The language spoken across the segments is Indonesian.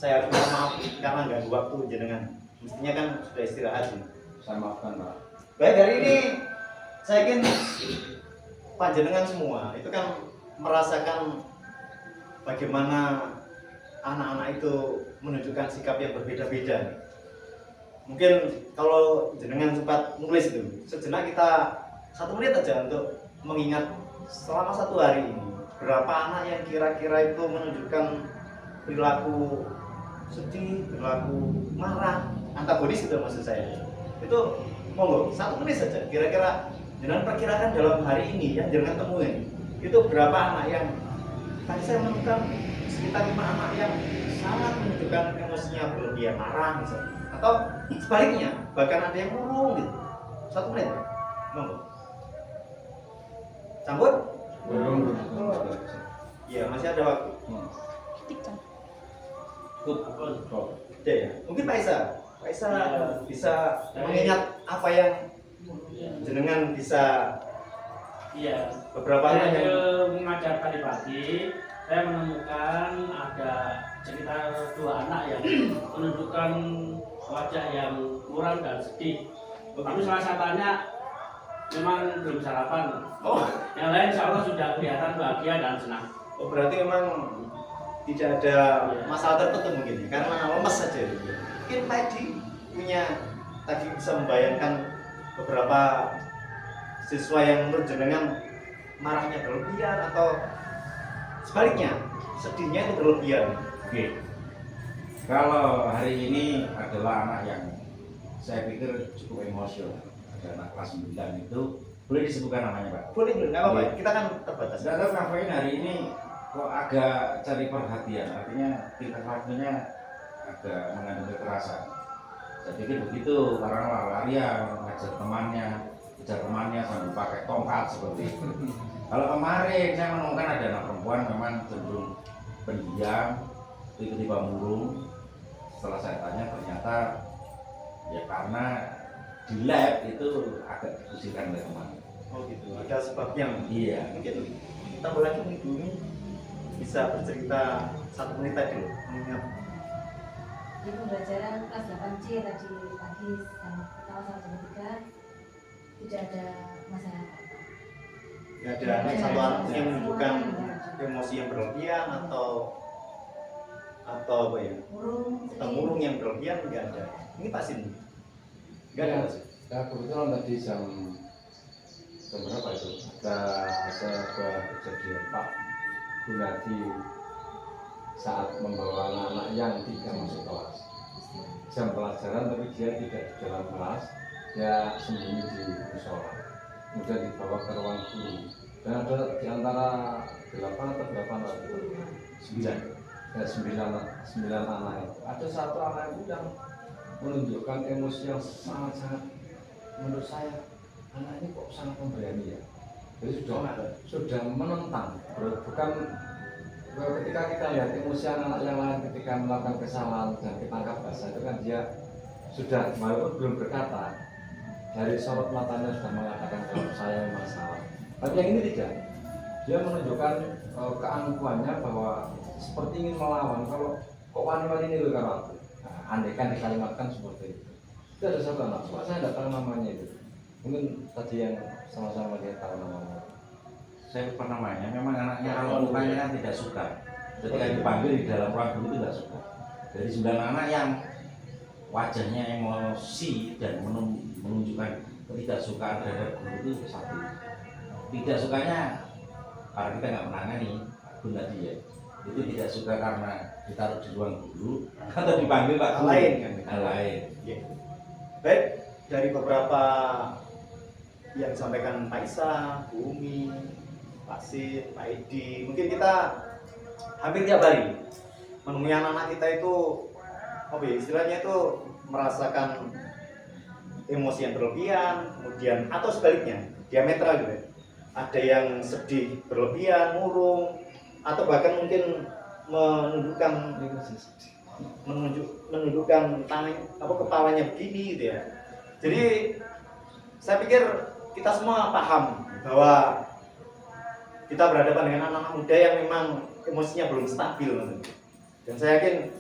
saya harus minta maaf karena ganggu waktu jenengan. Mestinya kan sudah istirahat nih. Saya maafkan Pak. Baik, hari ini saya yakin panjenengan semua itu kan merasakan bagaimana anak-anak itu menunjukkan sikap yang berbeda-beda. Mungkin kalau jenengan sempat nulis itu, sejenak kita 1 menit aja untuk mengingat selama 1 hari ini berapa anak yang kira-kira itu menunjukkan perilaku sedih, perilaku marah, antagonis itu maksud saya. Itu monggo 1 menit saja. Kira-kira jenengan perkirakan dalam hari ini yang jenengan temuin itu berapa anak yang tadi saya menemukan sekitar 5 anak yang sangat menunjukkan emosinya berlebihan, marah misalnya, atau sebaliknya bahkan ada yang murung gitu. 1 menit, monggo. Campur? Belum. Iya, masih ada waktu. Oke ya. Mungkin Pak Isa bisa mengingat apa yang jenengan bisa. Iya. Beberapa anak yang mengajar tadi pagi, saya menemukan ada sekitar 2 anak yang menunjukkan wajah yang muram dan sedih. Tapi salah satunya memang belum sarapan. Oh, Yang lain insya Allah sudah kelihatan bahagia dan senang. oh berarti memang tidak ada masalah tertentu mungkin ya, karena lemes saja. Mungkin tadi punya tadi bisa membayangkan beberapa siswa yang menurut jenengan marahnya berlebihan atau sebaliknya sedihnya itu berlebihan. Oke. Kalau hari ini adalah anak yang saya pikir cukup emosional. Ada anak kelas 9 itu, boleh disebutkan namanya Pak? Boleh, nggak apa-apa. Iya. Kita kan terbatas. Saya tahu ngapain hari ini kok agak cari perhatian, artinya tingkah lakunya agak mengandung kekerasan. Saya pikir begitu, karena larian, ngajar temannya, kejar temannya sambil pakai tongkat seperti itu. Kalau kemarin saya menemukan ada anak perempuan memang cenderung pendiam, tiba-tiba murung. Setelah saya tanya ternyata ya karena di lab itu agak dikusirkan oleh teman. Oh gitu, ada sebabnya. Iya. Mungkin tambah lagi nih Bumi bisa bercerita 1 menit tadi loh, mengingat. Di pembelajaran kelas 8C tadi pagi sama pertama sampai 3 tidak ada masalah apa-apa. Nggak ada satu anak yang menunjukkan emosi yang berlebihan atau apa ya? Atau murung yang berlebihan, nggak ada. Ini pasti nggak ada. Ya kebetulan tadi jam berapa itu ada kejadian Pak Gunadi saat membawa anak-anak yang tidak masuk kelas jam pelajaran, tapi dia tidak di dalam kelas, dia sembunyi di musola, kemudian dibawa ke ruang guru, dan ada di antara 8 atau berapa anak itu 9 anak itu ada 1 anak itu yang menunjukkan emosi yang sangat-sangat, menurut saya anak ini kok sangat pemberani ya. Jadi sudah menentang, bukan ketika kita lihat emosi anak-anak yang lain ketika melakukan kesalahan dan ketangkap basah itu kan dia sudah walaupun belum berkata dari sorot matanya sudah mengatakan kalau saya masalah. Tapi yang ini tidak, dia menunjukkan keangkuhannya bahwa seperti ingin melawan. Kalau kok wani-wani ini loh kalau aku, andaikan dikalimatkan seperti itu. Itu ada 1 anak, saya tidak tahu namanya itu. Mungkin tadi yang sama-sama dia tahu namanya. Saya lupa namanya, memang anaknya kalau mukanya kan tidak suka. Ketika dipanggil di dalam ruang guru itu tidak suka. Dari 9 anak yang wajahnya emosi dan menunjukkan ketidaksukaan terhadap guru itu 1. Tidak sukanya karena kita nggak menangani Bunda dia. Itu tidak suka karena ditaruh di ruang guru atau dipanggil Pak Guru. Lain kan? Lain. Ya. Baik, dari beberapa yang disampaikan Pak Isa, Bu Umi, Pak Sid, Pak Edi, mungkin kita hampir tiap hari menemui anak-anak kita itu, apa ya, istilahnya itu merasakan emosi yang berlebihan, kemudian atau sebaliknya, diametral gitu ya. Ada yang sedih berlebihan, murung, atau bahkan mungkin menundukkan tangan kepalanya begini gitu ya. Jadi saya pikir kita semua paham bahwa kita berhadapan dengan anak-anak muda yang memang emosinya belum stabil, dan saya yakin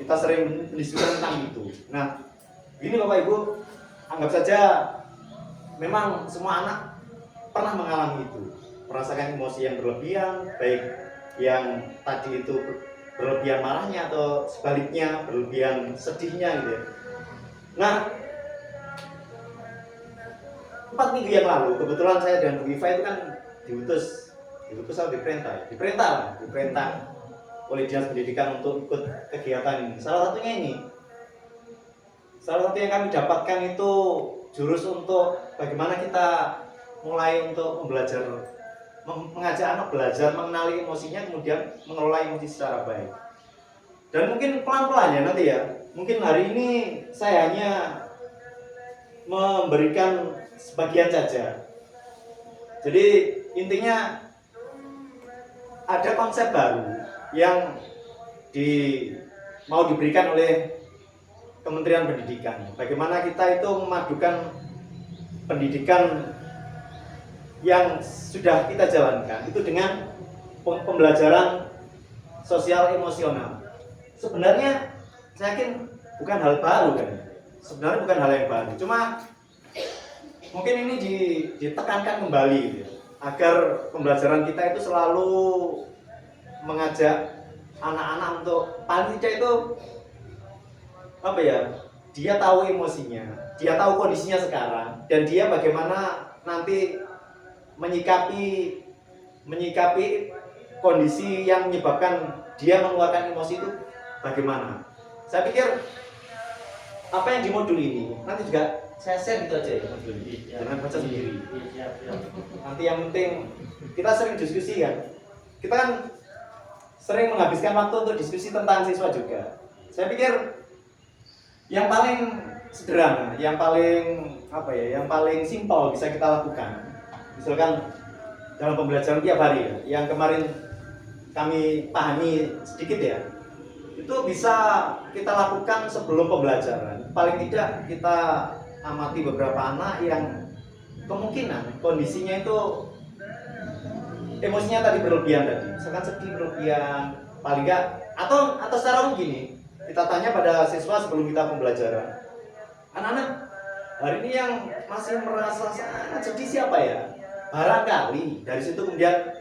kita sering mendiskusikan tentang itu. Nah, ini Bapak Ibu, anggap saja memang semua anak pernah mengalami itu, merasakan emosi yang berlebihan, baik yang tadi itu berlebihan marahnya atau sebaliknya berlebihan sedihnya gitu ya. Nah, 4 minggu yang lalu kebetulan saya dan Bu Iva itu kan diutus atau diperintah oleh Dinas Pendidikan untuk ikut kegiatan ini. Salah satu yang kami dapatkan itu jurus untuk bagaimana kita mulai untuk mengajak anak belajar mengenali emosinya, kemudian mengelola emosi secara baik. Dan mungkin pelan-pelan ya nanti ya. Mungkin hari ini saya hanya memberikan sebagian saja. Jadi intinya ada konsep baru yang mau diberikan oleh Kementerian Pendidikan. Bagaimana kita itu memadukan pendidikan yang sudah kita jalankan itu dengan pembelajaran sosial emosional. Sebenarnya saya yakin bukan hal baru kan. Sebenarnya bukan hal yang baru. Cuma mungkin ini ditekankan kembali gitu, agar pembelajaran kita itu selalu mengajak anak-anak untuk paling tidak itu apa ya, dia tahu emosinya, dia tahu kondisinya sekarang, dan dia bagaimana nanti menyikapi kondisi yang menyebabkan dia mengeluarkan emosi itu bagaimana. Saya pikir apa yang di modul ini nanti juga saya share gitu aja ya modul ini, jangan baca sendiri. Nanti yang penting kita sering diskusi kan, kita kan sering menghabiskan waktu untuk diskusi tentang siswa juga. Saya pikir yang paling sederhana, yang paling simpel bisa kita lakukan, misalkan dalam pembelajaran tiap hari ya, yang kemarin kami pahami sedikit ya, itu bisa kita lakukan sebelum pembelajaran. Paling tidak kita amati beberapa anak yang kemungkinan kondisinya itu emosinya tadi berlebihan tadi, misalkan sedih berlebihan, paling enggak atau secara umum gini, kita tanya pada siswa sebelum kita pembelajaran, anak-anak hari ini yang masih merasa sangat sedih siapa ya? Barangkali dari situ kemudian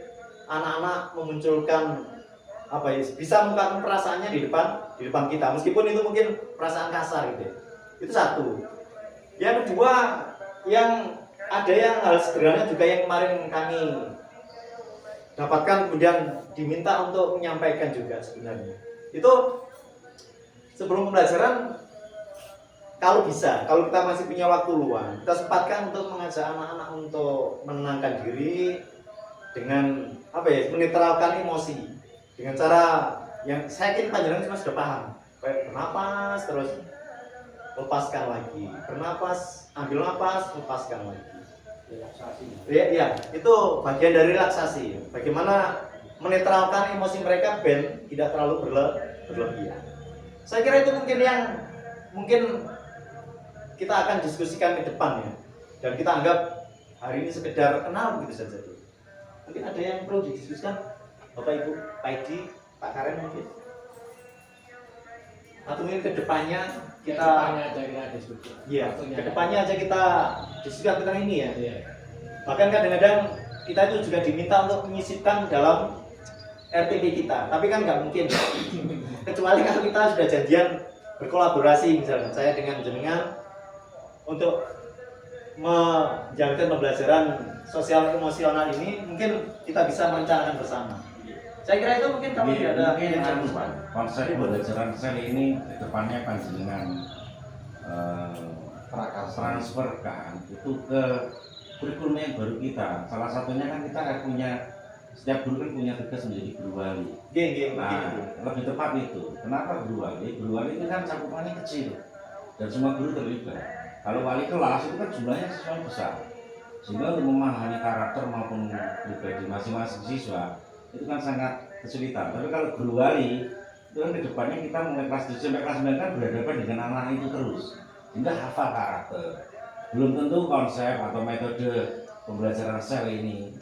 anak-anak memunculkan bisa mengungkapkan perasaannya di depan kita, meskipun itu mungkin perasaan kasar gitu. Itu satu. Yang kedua, yang ada yang hal sederhana juga yang kemarin kami dapatkan kemudian diminta untuk menyampaikan juga sebenarnya. Itu sebelum pembelajaran, kalau kita masih punya waktu luang, kita sempatkan untuk mengajak anak-anak untuk menenangkan diri dengan menetralkan emosi dengan cara yang saya yakin panjenengan semua sudah paham. Kayak bernapas terus lepaskan lagi, bernapas, ambil napas, lepaskan lagi. Relaksasi. Iya, itu bagian dari relaksasi. Bagaimana menetralkan emosi mereka ben tidak terlalu berlebihan. Saya kira itu mungkin kita akan diskusikan ke depan ya, dan kita anggap hari ini sekedar kenal begitu saja. Mungkin ada yang perlu didiskusikan, Bapak Ibu, Pak Edi, Pak Karen mungkin. Atau mungkin kedepannya kita diskusi. Iya, kedepannya aja kita diskusikan tentang ini ya. Iya. Bahkan kadang-kadang kita itu juga diminta untuk menyisipkan dalam RTP kita, tapi kan nggak mungkin. Kecuali kalau kita sudah janjian berkolaborasi, misalnya saya dengan jenengan untuk menjalankan pembelajaran sosial emosional ini, mungkin kita bisa merencanakan bersama. Saya kira itu mungkin kalau tidak ada konsep pembelajaran sel ini kedepannya panjenengan transferkan itu ke kurikulum yang baru kita. Salah satunya kan kita punya, setiap guru kan punya tugas menjadi guru wali. Nah, lebih tepat itu. Kenapa guru wali? Guru wali itu kan cakupannya kecil dan semua guru terlibat. Kalau wali kelas itu kan jumlahnya siswa besar, sehingga untuk memahami karakter maupun pribadi masing-masing siswa itu kan sangat kesulitan. Tapi kalau guru wali itu kan kedepannya kita mulai kelas 7 sampai kelas 9 kan berhadapan dengan anak itu terus, sehingga hafal karakter. Belum tentu konsep atau metode pembelajaran sel ini,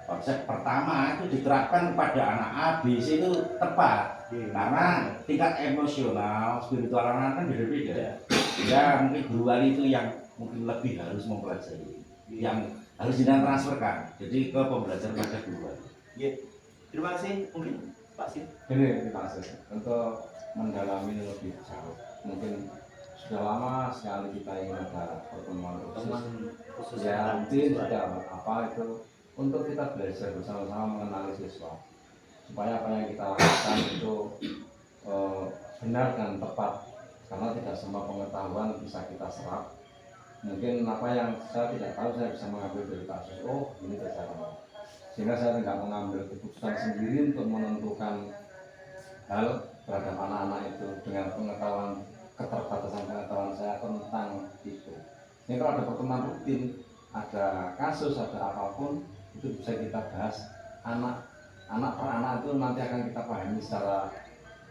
konsep pertama itu diterapkan pada anak A, B, C itu tepat. Iya. Karena tingkat emosional, spiritual anak kan beda-beda. Ya mungkin guru wali itu yang mungkin lebih harus mempelajari, yang harus transferkan. Jadi ke pembelajaran pada guru wali. Iya. Terima kasih mungkin Pak Sin. Ini Mas, untuk mendalami lebih jauh, mungkin sudah lama sekali kita ingin ada pertemuan Teman khusus khusus ya, tentang mungkin siswa. sudah apa itu untuk kita belajar bersama-sama mengenali siswa supaya apa yang kita lakukan itu benar dan tepat, karena tidak semua pengetahuan bisa kita serap. Mungkin apa yang saya tidak tahu saya bisa mengambil dari kasus, oh ini cara, sehingga saya tidak mengambil keputusan sendiri untuk menentukan hal terhadap anak-anak itu dengan pengetahuan, keterbatasan pengetahuan saya tentang itu. Ini kalau ada pertemuan rutin, ada kasus, ada apapun, itu bisa kita bahas anak per anak itu nanti akan kita pahami secara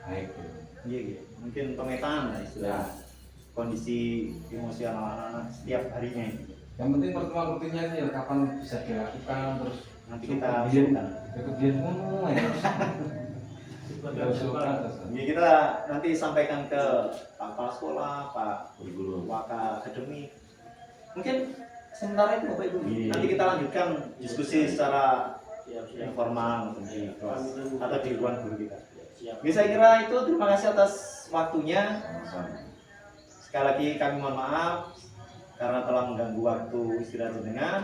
baik. Iya, iya. Mungkin pemetaan lah istilah kondisi emosional anak-anak setiap harinya ini. Yang penting pertemuan rutinnya itu ya kapan bisa dilakukan, terus Nanti kita biar usulkan. biar ngono ya. Kita usulkan terus. Ya, kita nanti sampaikan ke Pak Kepala Sekolah, Pak Guru-guru. Waka Akademi. Mungkin sementara itu Bapak Ibu. Iya. Nanti kita lanjutkan diskusi secara Siap. informal mungkin di kelas atau di ruang guru kita. Siap. Oke, saya kira itu. Terima kasih atas waktunya. Sama-sama. Sekali lagi kami mohon maaf karena telah mengganggu waktu istirahat jenengan.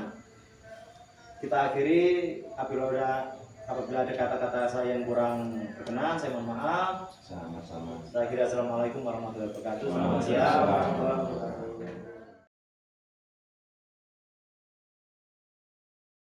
Kita akhiri, apabila ada kata-kata saya yang kurang berkenan, saya mohon maaf. Sama-sama. Saya kira assalamualaikum warahmatullahi wabarakatuh. Selamat Waalaikumsalam. siang.